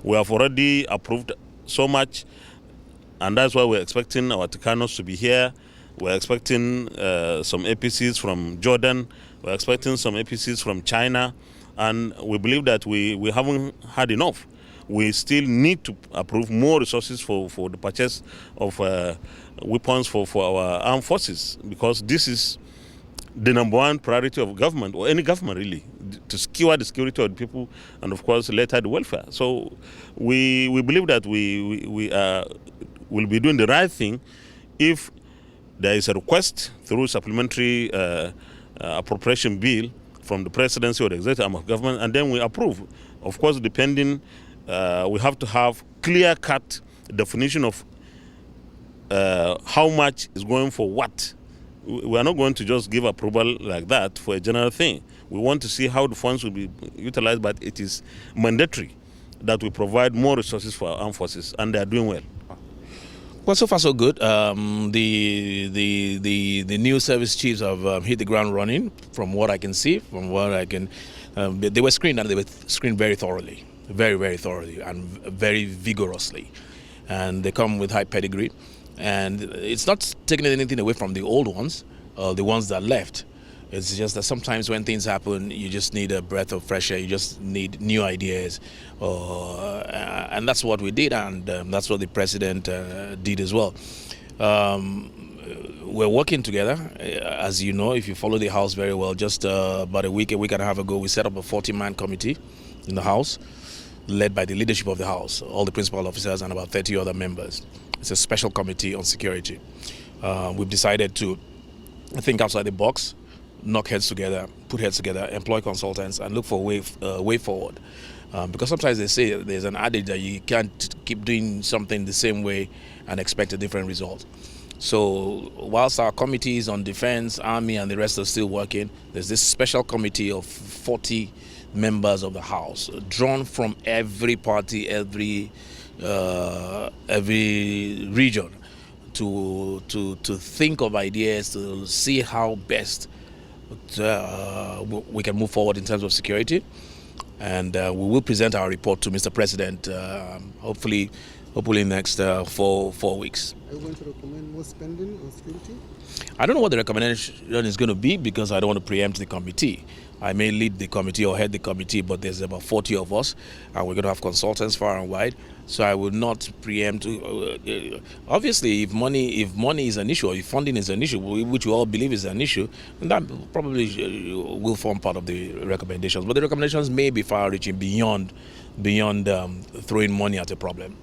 We have already approved so much, and that's why we're expecting our Tucanos to be here. We're expecting some APCs from Jordan. We're expecting some APCs from China. And we believe that we haven't had enough. We still need to approve more resources for the purchase of weapons for our armed forces, because this is the number one priority of government, or any government really, to secure the security of the people and of course later the welfare. So we believe that we will be doing the right thing if there is a request through supplementary appropriation bill from the presidency or the executive arm of government, and then we approve. Of course, depending, we have to have clear-cut definition of how much is going for what. We are not going to just give approval like that for a general thing. We want to see how the funds will be utilized, but it is mandatory that we provide more resources for our armed forces, and they are doing well. Well, so far so good. The new service chiefs have hit the ground running. From what I can see, they were screened, and they were screened very thoroughly, very thoroughly, and very vigorously. And they come with high pedigree, and it's not taking anything away from the old ones, the ones that left. It's just that sometimes when things happen, you just need a breath of fresh air. You just need new ideas, and that's what we did, and that's what the president did as well. We're working together, as you know, if you follow the House very well. Just about a week and a half ago, we set up a 40-man committee in the House, led by the leadership of the House, all the principal officers and about 30 other members. It's a special committee on security. We've decided to think outside the box, knock heads together, put heads together, employ consultants, and look for a way forward. Because sometimes they say there's an adage that you can't keep doing something the same way and expect a different result. So whilst our committees on defense, army, and the rest are still working, there's this special committee of 40 members of the House, drawn from every party, every region, to think of ideas, to see how best we can move forward in terms of security. And we will present our report to Mr. President hopefully in the next 4 weeks. Are you going to recommend more spending on security? I don't know what the recommendation is going to be, because I don't want to preempt the committee. I may lead the committee or head the committee, but there's about 40 of us, and we're going to have consultants far and wide. So I will not preempt. Obviously, if money is an issue, or if funding is an issue, which we all believe is an issue, then that probably will form part of the recommendations. But the recommendations may be far-reaching beyond throwing money at a problem.